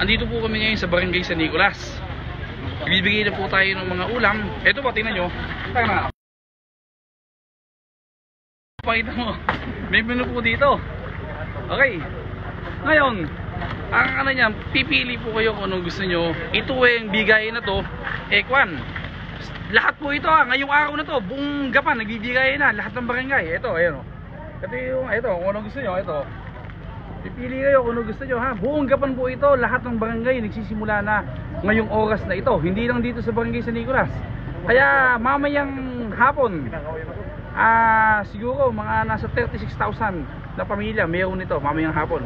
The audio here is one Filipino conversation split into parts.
Andito po kami ngayon sa Barangay San Nicolas. Ibibigay na po tayo ng mga ulam. Ito po, tingnan nyo. Tama. Pakita mo. May menu po dito. Okay. Ngayon, ang ano niyan, pipili po kayo kung anong gusto nyo. Ito yung bigay na to. Kwan. Lahat po ito ngayong araw na to. Buong Gapan, nagbibigay na. Lahat ng barangay. Ito, ayun o. Ito, kung anong gusto nyo. Ito. Pipili kayo kung ano gusto nyo ha. Buong Gapan po ito, lahat ng barangay nagsisimula na ngayong oras na ito. Hindi lang dito sa Barangay San Nicolas. Kaya mamayang hapon, siguro mga nasa 36,000 na pamilya mayroon nito mamayang hapon.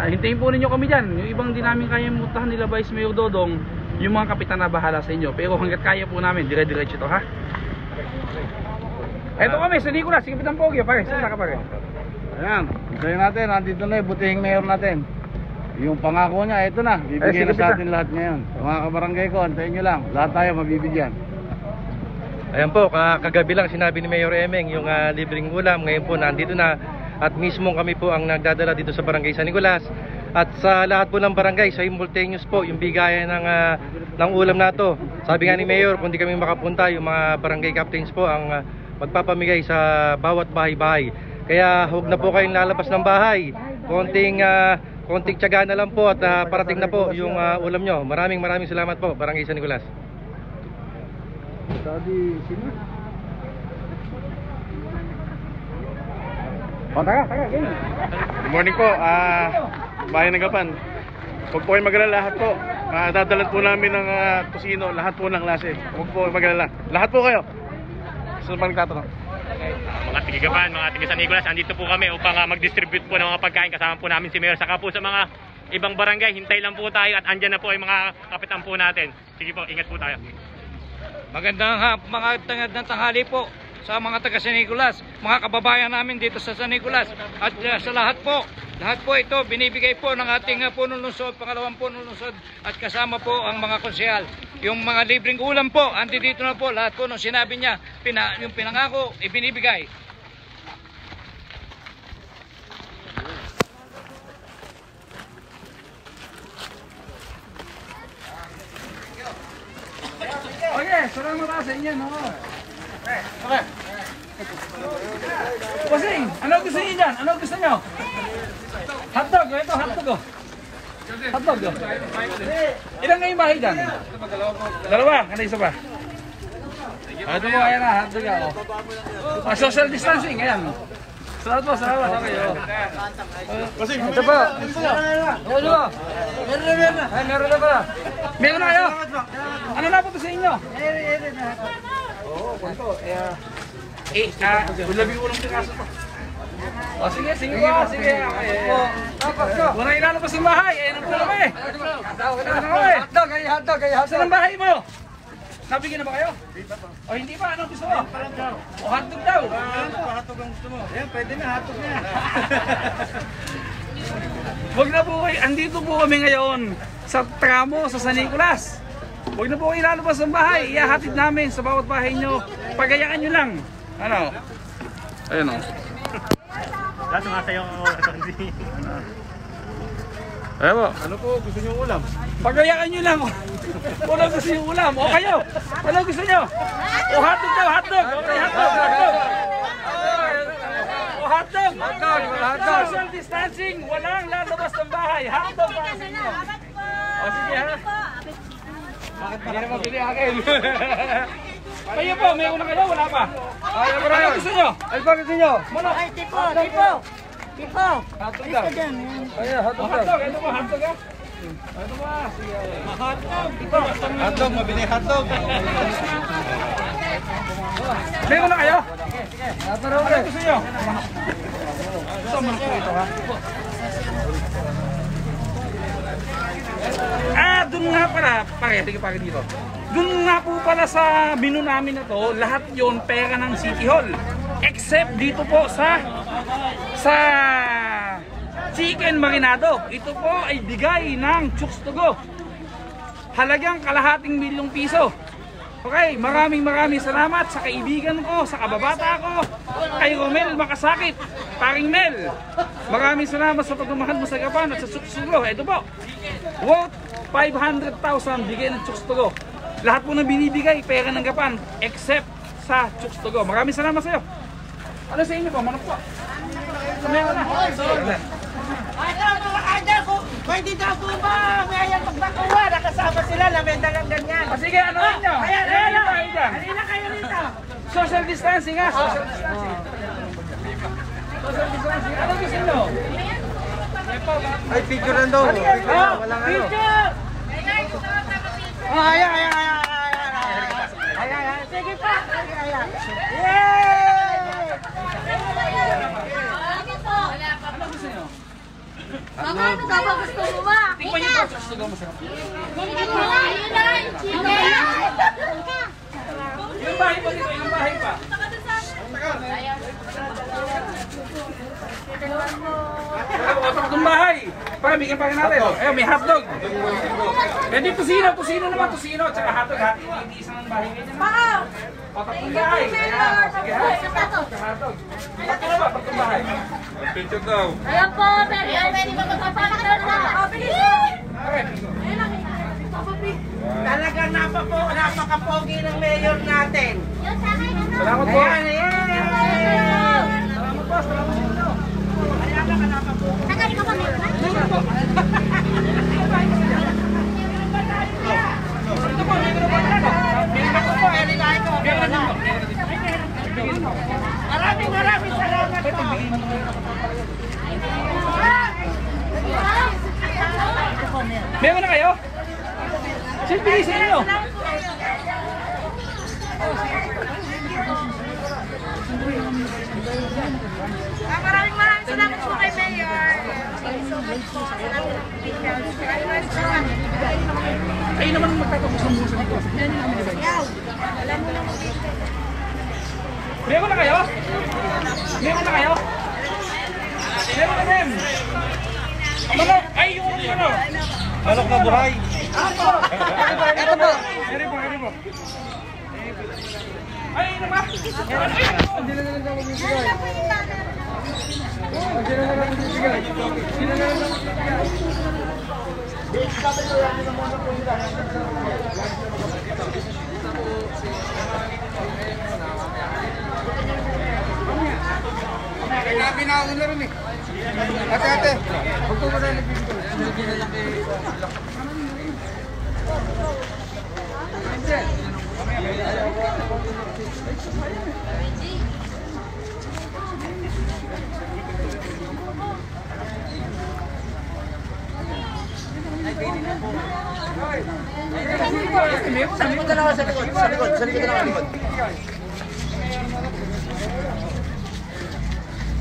Hintayin po ninyo kami dyan. Yung ibang di namin kaya mutahan nila Vice Mayor Dodong, yung mga kapitan na bahala sa inyo. Pero hanggat kaya po namin, dire-diretso ito ha. Ito kami sa Nicolas, si Kapitan Pogi. Pare, saan ka pare? Ayan, hintayin natin, nandito na yung butihing mayor natin. Yung pangako niya, ito na, bibigyan na sa atin lahat ngayon. Mga kabarangay ko, hintayin nyo lang, lahat tayo mabibigyan. Ayan po, kagabi lang sinabi ni Mayor Emeng yung libreng ulam. Ngayon po nandito na at mismo kami po ang nagdadala dito sa Barangay San Nicolas. At sa lahat po ng barangay, simultaneous po yung bigayan ng ulam na to. Sabi nga ni Mayor, kung di kami makapunta, yung mga barangay captains po ang magpapamigay sa bawat bahay-bahay. Kaya huwag na po kayong lalabas ng bahay. Konting tiyaga na lang po at parating na po yung ulam nyo. Maraming salamat po, Barangay San Nicolas. Good morning po, bayan ng Gapan. Huwag po kayong magalala, lahat po. Dadalan po namin ng tusino, lahat po ng klase. Huwag po kayong magalala. Lahat po kayo. Sino pang nagtatanong? Mga tiga-Gapan, mga tiga San Nicolas, andito po kami upang mag-distribute po ng mga pagkain. Kasama po namin si Mayor. Saka po sa mga ibang barangay, hintay lang po tayo at andyan na po ay mga kapitan po natin. Sige po, ingat po tayo. Mga tanghali po sa mga taga San Nicolas, mga kababayan namin dito sa San Nicolas at sa lahat po ito binibigay po ng ating punong lungsod, pangalawang punong lungsod at kasama po ang mga konsyal. Yung mga libreng ulam po, dito na po lahat po nung sinabi niya, yung pinangako, ibinibigay. Okay, salamat sa inyo. Okay. Bossing, ano gusto niyo dyan? Ano gusto niyo? Hotdog, ito hotdog. Hotdog. Ilan ngayong bahay dyan? Dalawa, ano isa pa? Ito mo, ayan na, hotdog ako. Social distancing, ayan. Salamat po, salamat. Okay, ito po. Meron na pala. Meron na kayo? Ano na po ito sa inyo? Kwanto? Labi ko ng piraso to. Sige po, sige. Wala ilalabas ng bahay. Ayan ang pula kami. Hotdog. Saan ang bahay mo? Nabigyan na ba kayo? O hindi pa, anong gusto mo? O hotdog daw? Hotdog ang gusto mo. Ayan, pwede na, hotdog na. Huwag na po kayo, andito po kami ngayon sa tramo sa San Nicolas. Huwag na po kayo ilalabas ng bahay. Ihahatid namin sa bawat bahay nyo. Pagayaan nyo lang. Ano? Ayan o. Lahat sumasayaw ako. Ayan po. Ano po, gusto nyo ulam? Pagayaan nyo lang. Wala gusto nyo ulam. O kayo? Ano gusto nyo? O hotdog daw, hotdog. Okay, hotdog. O hotdog. Social distancing. Walang lalabas ng bahay. Hotdog. O sige ha. Bakit hindi na mabili akin? Kayo po, may una kayo, wala pa. Ano gusto nyo? Ano ba gusto nyo? Ay, tipo. Hotdog daw. Ayan, hotdog daw. Ito po, hotdog ha? Ito po, sige. Hotdog, mabili hotdog. May una kayo? Ano gusto nyo? Gusto mo po ito ha? Doon nga pala, sige pare dito. Doon nga po pala sa menu namin na to, lahat yon pera ng City Hall. Except dito po sa chicken marinado. Ito po ay bigay ng Chooks to Go. Halagang kalahating milyong piso. Okay, maraming salamat sa kaibigan ko, sa kababata ko, kay Romel Makasakit, paring Mel. Maraming salamat sa pagmamahal mo sa Gapan at sa Chooks to Go. Ito po. Worth 500,000 bigay ng Chooks to Go. Lahat po na binibigay, pera ng Gapan, except sa Chooks to Go. Maraming salamat sa iyo. Ano sa inyo po? Manok po. Samayan ko na. Ano mga idol ko? Pwede daw po ba? May ayan magbakuha. Nakasama sila. Lamenda lang ganyan. Sige, ano rin nyo? Ayan. Halina kayo rito. Social distancing ha? Social distancing. Social distancing. Ano gusto nyo? Ay, picture lang daw. Walang ano. Picture! Ayan. Sige pa. Ayan. Yay! Ano gusto nyo? Ano ka ba gusto mo ba? Tingnan nyo po, Chooks to Go masarap. Yung bahay po dito, yung bahay pa. Otak ng bahay. Para bigyan pa rin natin. Ayun, may hotdog. Pwede tusino naman, tusino. Tsaka hotdog, hati. Hindi isang bahay ganyan. Otak ng bahay. Ayan, sige ha. Tsaka hotdog. Pagkano ba, otak ng bahay? Picture daw. Ayan po, pwede ba magpapakita na? Talagang napakapogi ng mayor natin. Salamat po. Salamat po. Tagali ka ba ngayon? Maraming salamat po. Meron na kayo? Sino bigay sa inyo? Maraming salamat po kay Mayor. Thank you so much po. Salamat ng details. Kayo naman magtatapos ng musa nito. Meron na kayo? Meron na kayo? Meron na din. Manok! Ay, yung ano? Manok na buhay. Ito po. Meron po. Ay, ano ba?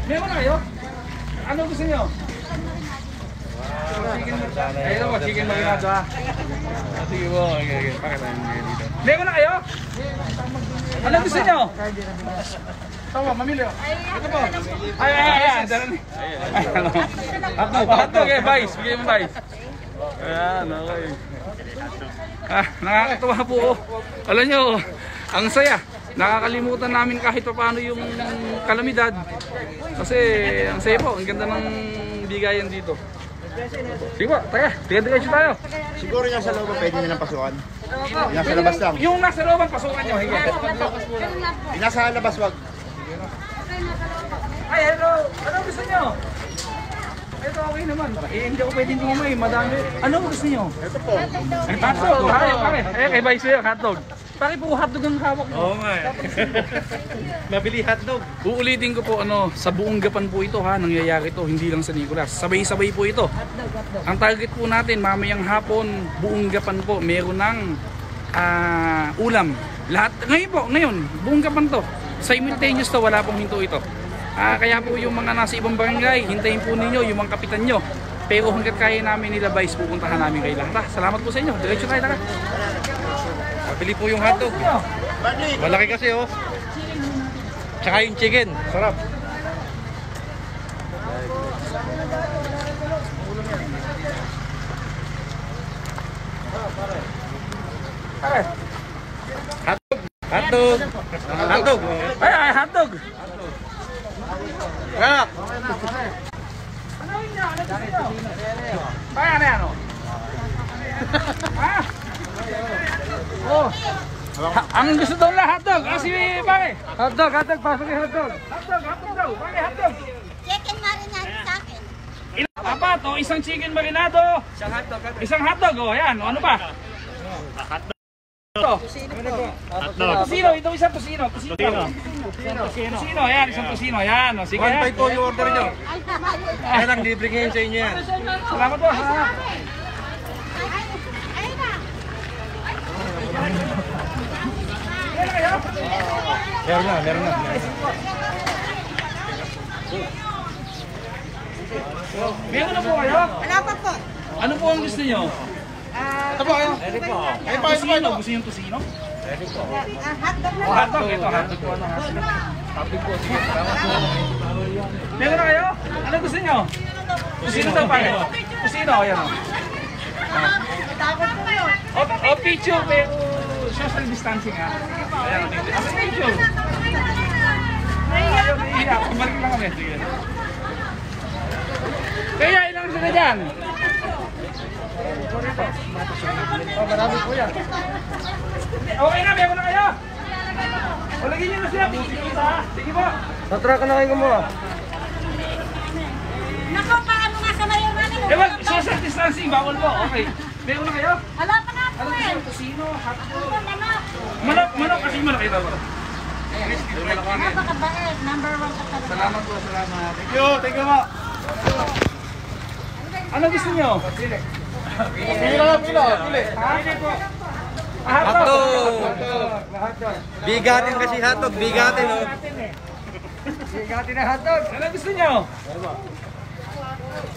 Meron na kayo? Ano gusto nyo? Ayun mo, chicken marinado ha. Sige po, okay. Pakita nyo ngayon dito. Meron na kayo? Ano gusto nyo? Tama, mamili. Ito po. Ay. Hotdog eh, Vice. Bigyan mo Vice. Ayan, okay. Nakakatuwa po. Alam nyo, ang saya. Nakakalimutan namin kahit pa paano yung kalamidad. Kasi ang saya po, ang ganda ng bigayan dito. Sige po, tiga-diretso tayo. Siguro yung sa loob pwede nilang pasukan. Yung nasa labas lang. Yung nasa looban, pasukan nyo. Hige. Yung nasa labas wag. Ay, hello. Ano gusto nyo? Ito okay naman. Hindi ako pwedeng tumamay. Madami. Ano gusto nyo? Ito po. Hotdog. Pare. Kay Vice yun, hotdog. Pare po, hotdog ang hawak mo. Oo nga eh. Mabili hotdog. Uulitin ko po sa buong Gapan po ito ha, nangyayari ito, hindi lang sa Nicolas. Sabay-sabay po ito. Ang target po natin mamayang hapon, buong Gapan po, meron ng ulam. Lahat, ngayon, buong Gapan to. Simultaneous to, wala pong hinto ito. Kaya po yung mga nasa ibang barangay, hintayin po ninyo yung mga kapitan nyo. Pero hanggat kaya namin nila Vice, pupuntahan namin kayo lahat. Salamat po sa inyo. Diretso tayo, tara. Mabili po yung hotdog. Malaki kasi oh. Tsaka yung chicken. Sarap. Hotdog. Hotdog. Ay, hotdog. Kaya. Ano yun niya? Ano gusto nyo? Ay, ano? Ang gusto daw na hotdog. Kasi pare. Hotdog, pasok yung hotdog. Hotdog daw. Pare, hotdog. Chicken marinade sa akin. Apat, o isang chicken marinado. Isang hotdog, o yan. O ano pa? Ito. Tosino, ito isang tosino. Tosino, yan, isang tosino. Yan, o sige. 1.5 po yung order nyo. Ay, tama yun. Kaya lang, libre ngayon sa inyo yan. Salamat po. Ayun na. Meron na. Meron na po kayo? Wala pa po. Ano po ang gusto nyo? Ito po kayo. Ayun pa, ito pa ito. Gusto nyo yung tosino? Hotdog na. Hotdog, ito hotdog po. Hotdog po, sige. Salamat po. Meron na kayo? Ano gusto nyo? Tosino daw pa kayo? Tosino, ayan o. O picture, pero social distancing ha. Ayan o, picture. Ayaw, naiiyak. Balik lang kami. Sige. Kaya ilang sila dyan? Oh, marami po yan. Okay na, meron na kayo. O, lagyan nyo na siya. Sige po. Tatra ka na kayo mo. Nako, paano nga sa mayor namin? Eh, wag, social distancing, bawal po. Okay. Meron na kayo? Wala pa nga po Ano eh. gusto nyo? Tosino, hotdog. Manok. Manok kasi malaki ito. Napakabait. Number 1 ka talaga. Salamat po, salamat. Thank you po. Ano gusto nyo? Pila. Pili po. Hotdog! Bigatin kasi hotdog, bigatin oh. Ano gusto nyo?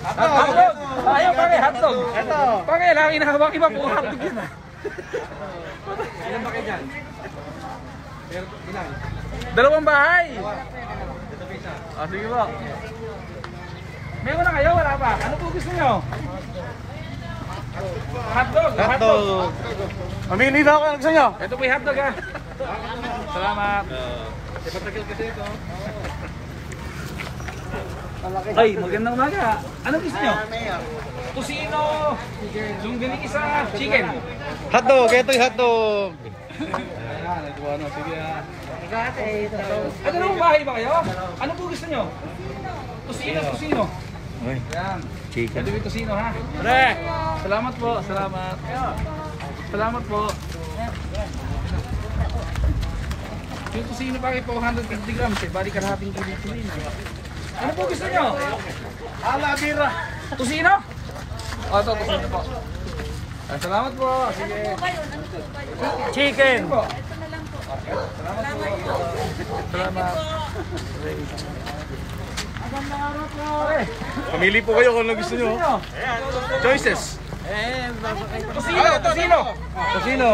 Hotdog! Ayaw pare, hotdog. Ito. Pare, lang inahawak iba po hotdog yun ah. Ilan ba kayo dyan? Ilan? Dalawang bahay. Sige po. Meron na kayo, wala pa? Ano po gusto nyo? Hotdog. Hotdog! Mamili na ako ng gusto nyo. Ito po yung hotdog ha. Salamat. Patagal kasi ito. Ay, magandang umaga. Ano gusto nyo? Tosino, longganisa, chicken. Hotdog! Ito yung hotdog! Ayan, ito ano, sige ha. Ano naman bahay ba kayo? Ano po gusto nyo? Tosino. Ayan. Chicken. Ito yung tosino ha. Pre! Salamat po, salamat. Salamat po. Yung tosino pa kayo 450 grams eh. Bali kalahating kilo tosino. Ano po gusto nyo? Ala, bira. Tosino? O, ito, tosino po. Salamat po. Sige. Chicken. Po. Salamat po. Salamat. Magandang araw po. Pamili po kayo kung ano gusto nyo. Choices. Tosino. Tosino. Tosino!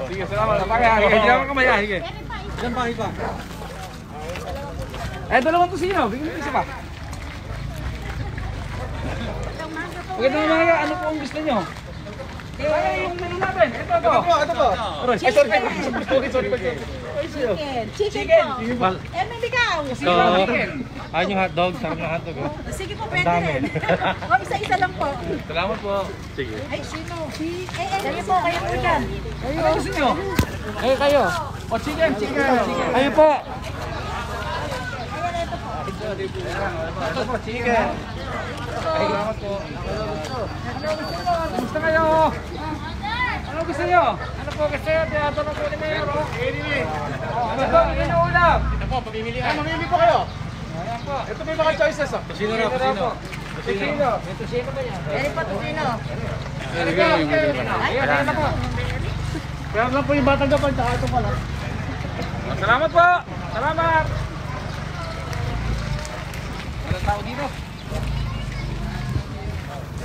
Sige, salamat. Sige, hindi naman kamaya. Sige. Ilan bahay pa? Eh, dalawang tosino. Bigyan mo isa pa. Magandang umaga. Ano po ang gusto nyo? Ay, yung menu natin. Ito. Ito po. Ay, sorry. Chicken po. Eh, may ligaw. Tosino, chicken. Ayun yung hotdog, sarap na hotdog oh. Sige po, pwede dami. rin. O, isa-isa lang po. Salamat po. Sige. Ay, sino? Kayo po dyan. Ano gusto nyo? Kayo. O, chicken. Ayun po! Ito po, chicken. Salamat po. Gusto kayo? Ano gusto nyo? Ano po gusto nyo? Teatro na po ni Mayor. Ano po? Ano ulam? Ito po, pamimili. Mamili po kayo. Ayan po. Ito may mga choices. Tosino na, tosino. Tosino. Pwede po, Tino. Ayan na po. Kaya lang po yung batang gapan, tsaka ito pala. Salamat po. Salamat. Walang tao dito.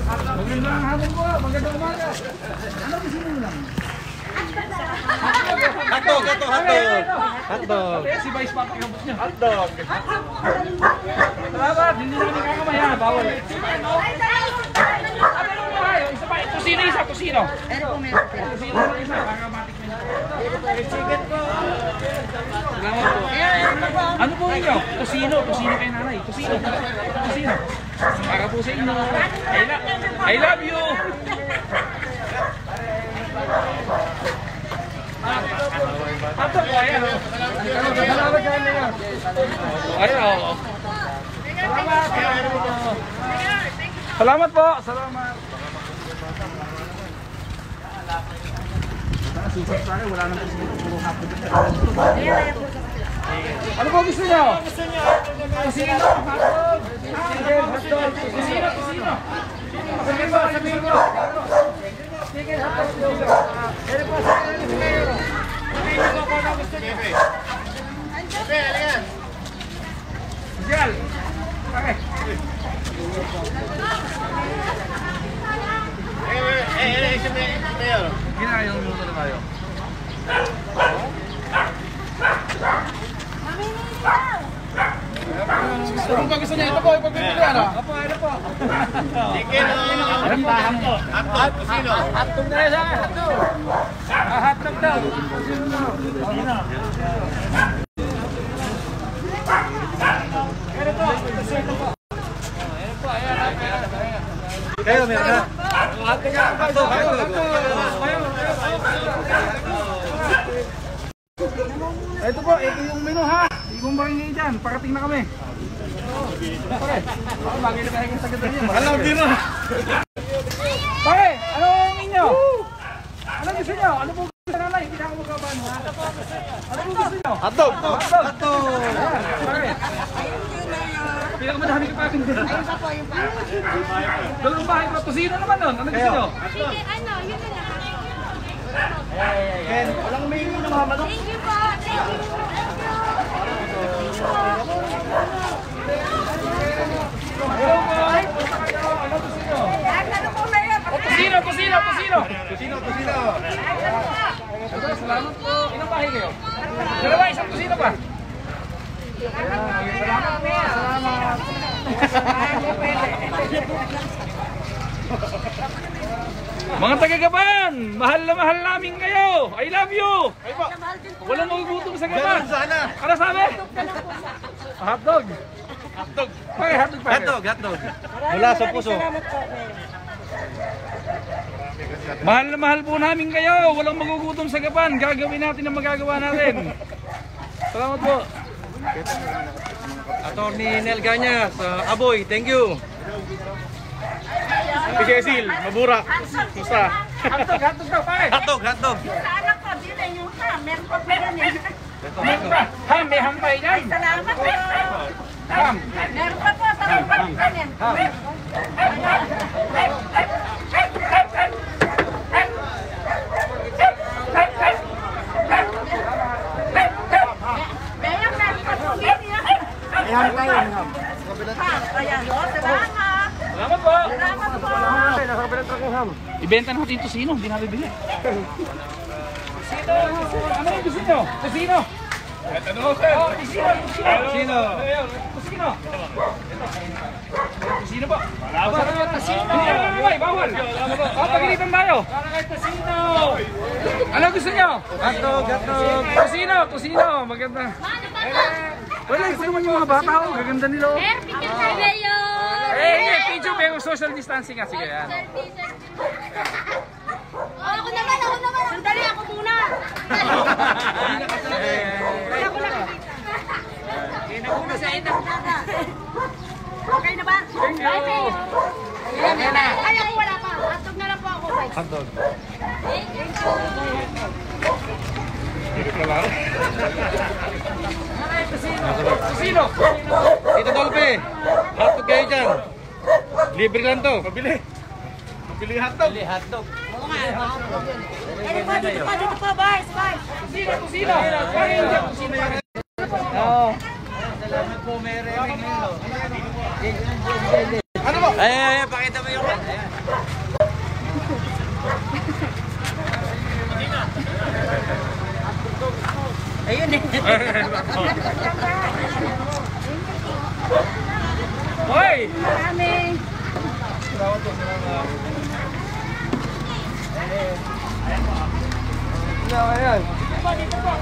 Magandang hapon po. Magandang umaga. Ano gusto nyo lang? Hotdog! Ito, hotdog! Hotdog! Si Vice Papa kabot niya. Hotdog. Salamat. Hindi namin kakamaya. Bawal. Ano mo kayo? Isa pa. Tosino isa. Tosino. Pero po, meron po. Tosino isa. Para matikman niyo. Salamat po. Ano po ninyo? Tosino. Tosino kay nanay. Tosino. Para po sa inyo. I love you. Salamat po. Salamat. Ano po gusto niyo? Kusino. Kusino. Sabihin mo. Sige, hotdog. Pwede po sa akin ni Mayor. Sabihin mo kung ano gusto niyo. Bebe, halika. Jal. Okay. Ginayang minuto na tayo. Kung pa gusto niya, ito po, ipagpipilian ha? Opo, ito po. Chicken o hotdog? Kusino? Hotdog na sa akin, hotdog. Hotdog daw. Kusino. Ito po, kusino po. Ito po, ayan. Kayo, meron ka? Hotdog. Ito po, ito yung menu ha. Ibang maringay dyan, parating na kami. Pare, bagay na kahit sa ganda niya. Alam din na. Pare, ano ang inyo? Ano gusto nyo? Ano po gusto na nanay? Hindi na ako magkabano ha? Ano po gusto nyo? Hotdog. Hotdog! Pare. Pinakamadami ka pa akin din. Dalawang bahay pa. Kusino naman nun. Ano gusto nyo? Sige, ano, yun na lang. Ken, walang may ng mga manok. Thank you po. Thank you. Ano po na yan? Kusino! Salamat po. Ilang bahay kayo? Dalawa, isang kusino pa. Salamat. Mga taga-Gapan, mahal na mahal namin kayo. I love you. Walang magugutom sa Gapan. Ano sabi? Hotdog. Okay, hotdog pa. Hotdog. Mula sa puso. Mahal na mahal po namin kayo. Walang magugutom sa Gapan. Gagawin natin ang magagawa natin. Salamat po. Attorney Nel Ganyas, Aboy, thank you. Cecil, Mabura. Musta? Hotdog daw, pare. Hotdog. Sa anak ko, dito yung ham. Meron pa pa yan eh. Ham, may hampay dyan. Salamat po. Ham. Meron pa po. Meron pa po yan. Meron pa po yan. Ayan tayo. Ayan, salamat. Salamat po. Salamat po. Ibenta natin ito sino, hindi natin bili. Ano yung gusto nyo? Kusino? Kusino po. Bawal. Pagilitan tayo. Ano gusto nyo? Hotdog. Kusino. Maganda. Wala, gusto naman yung mga bata ko. Gaganda nila. Video, may social distancing kasi kaya. Ako naman. Sandali, ako muna. Ako lang. Okay na ba? Thank you. Ay, ako wala pa. Hotdog na lang po ako. Hotdog. Kusino. Tito Dolpe, hotdog kayo dyan. Libre lang to. Mabili hotdog. Dito pa, Bars. Kusino. Ano ba? Ay, pakita mo yung Ayun eh. Hoy! Marami. Dito po.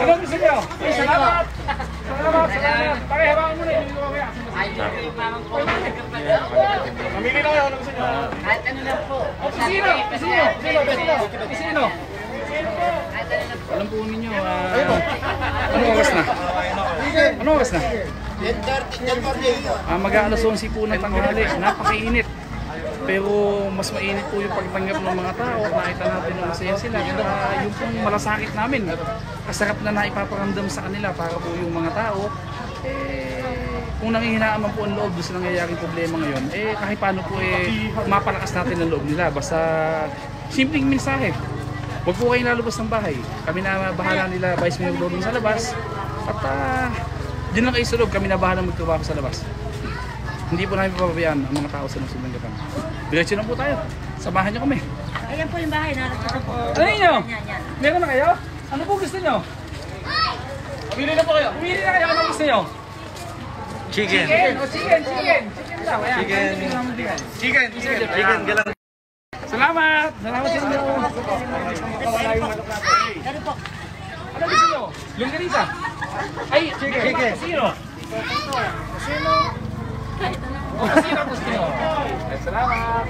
Ano gusto nyo? Salamat! Salamat! Pakihabangan mo na yun. Mamili na Sino? Alam po ninyo, anong oras na? Anong oras na? Mag-aalas 11 po ng tanghali, napakainit. Pero mas mainit po yung pagtanggap ng mga tao. Nakita natin na masaya sila. Yung pong malasakit namin, kasarap na naipaparamdam sa kanila para po yung mga tao. Kung nangihinaan man po ang loob doon sa nangyayaring problema ngayon, kahit paano po mapalakas natin ang loob nila. Basta simpleng mensahe. Huwag po kayong lalabas ng bahay. Kami na bahala nila, Vice Mayor Lodong sa labas. At dyan lang kayo sa loob, kami na bahala magtrabaho sa labas. Hindi po namin papabayaan ang mga tao sa Lungsod ng Gapan. Diretso na po tayo. Samahan niyo kami. Ayan po yung bahay. Nakakita po. Ano niyo? Meron na kayo? Ano po gusto niyo? Pumili na po kayo. Pumili na kayo. Ano gusto niyo? Chicken. Chicken daw. Ayan. Chicken galang. Salamat sa inyo. Ano gusto niyo? Longganisa? Ay, chicken. Sino? Sino? Salamat.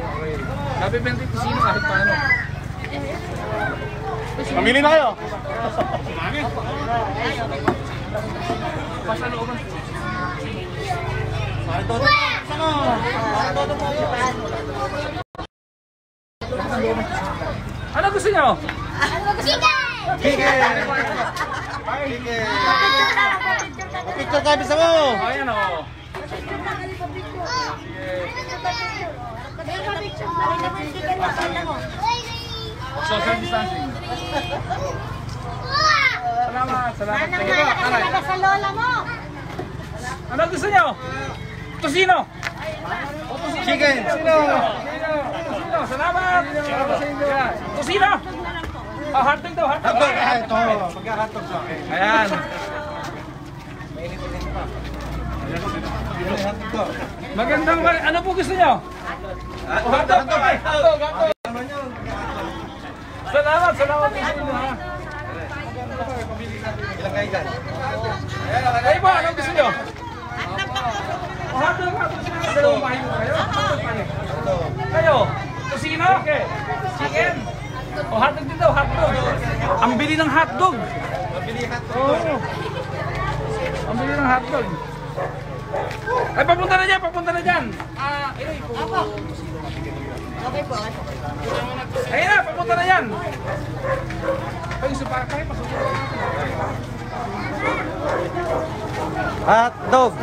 Gabi 20 sino kahit paano. Mamili na kayo. Pasalooban. Ano gusto niyo? Chicken! Picture tayo bisa mo! Ayan o. Social distancing. Salamat. Sige po, taray. Sa lola mo. Ano gusto niyo? Tosino. Chicken! Tosino. Salamat. Tosino. Hotdog daw, hotdog. Ito, magka-hotdog sa akin. Ayan. Magandang ano po gusto niyo? Hotdog. Salamat sa inyo ha. Ilang kayo dyan? Ay po, ano gusto niyo? Hotdog. Dalawang bahay mo kayo? Kayo? Tosino? Chicken? O hotdog din daw, hotdog. Ang bili ng hotdog. Oo. Ang bili ng hotdog. Ay, papunta na dyan. Iloy po. Okay po. Ayun na, papunta na yan. Ay, supa kayo, pasukin. Hotdog.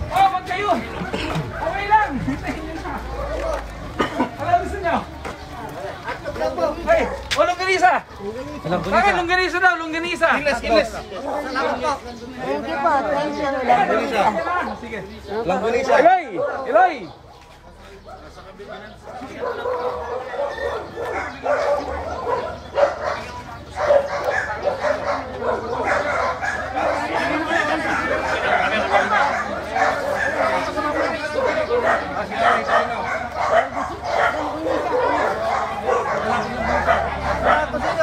Oh, wag kayo. Okay lang. Hintayin nyo na. Ano gusto nyo? Ay, longganisa. Bakit longganisa daw, longganisa. Iles. Thank you po. Thank you. Sige. Longganisa. Iloy.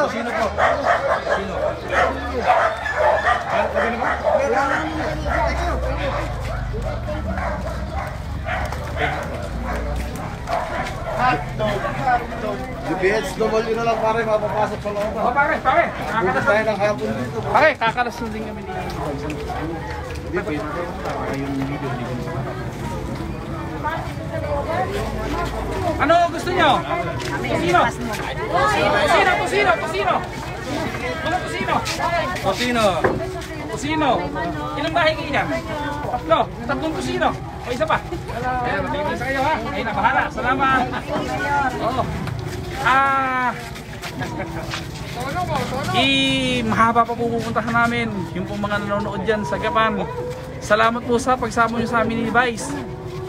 Sino po? UPHW na lang pare, mapapasok sa loob. O, pare. Bukas tayo ng hapon dito. Pare, kakalas na din kami ni Boyson. Hindi pwede para yung video hindi ko ano gusto nyo? Tosino? Tosino? Ilang bahay kayo dyan? Tatlong tosino. O isa pa. Ayan, bibig sa kayo ha. Ayun na, bahala. Salamat. Oo. Mahaba pa po pupuntahan namin. Yung po mga nanonood dyan sa Gapan. Salamat po sa pagsama nyo sa amin ni Vice.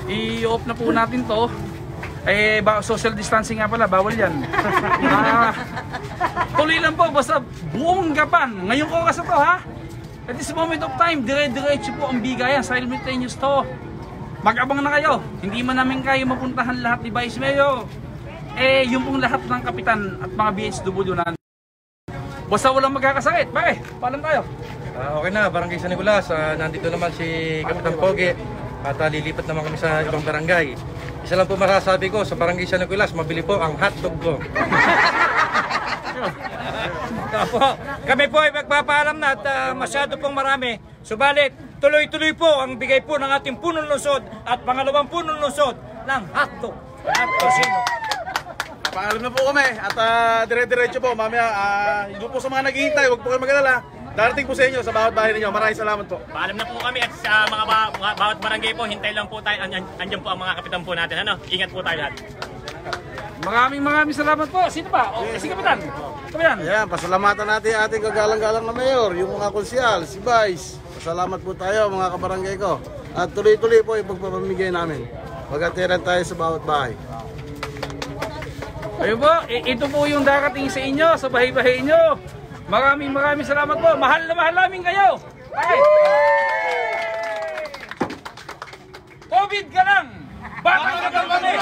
I-off na po natin to. Social distancing nga pala, bawal yan. Tuloy lang po, basta buong Gapan. Ngayong oras na to ha. At this moment of time, dire-diretso po ang bigayan. Simultaneous to. Mag-abang na kayo. Hindi man namin kayo mapuntahan lahat ni Vice Mayor. Yung pong lahat ng kapitan at mga BHW na. Basta walang magkakasakit. Bakit? Paalam tayo. Okay na, Barangay San Nicolas. Nandito naman si Kapitan Pogi at lilipat naman kami sa ibang barangay. Isa lang po masasabi ko, sa Barangay San Nicolas, mabili po ang hotdog ko. Opo, kami po ay magpapaalam na at masyado pong marami. Subalit, tuloy-tuloy po ang bigay po ng ating punong lungsod at pangalawang punong lungsod ng hotdog at tosino. Paalam na po kami at dire-diretso po mamaya. Yung po sa mga naghihintay, huwag po kayo mag-alala. Darating po sa inyo sa bawat bahay ninyo. Maraming salamat po. Paalam na po kami at sa mga bawat barangay po, hintay lang po tayo. Andyan po ang mga kapitan po natin. Ano? Ingat po tayo lahat. Maraming salamat po. Sino pa? Si Kapitan. Kapitan. Ayan, pasalamatan natin ating kagalang-galang na mayor, yung mga konsyal, si Vice. Pasalamat po tayo mga kabarangay ko. At tuloy-tuloy po yung pagpapamigay namin. Magatiran tayo sa bawat bahay. Ayun po, ito po yung darating sa inyo, sa bahay-bahay inyo. Maraming salamat po. Mahal na mahal namin kayo. Okay. COVID ka lang. Bakit ka kami?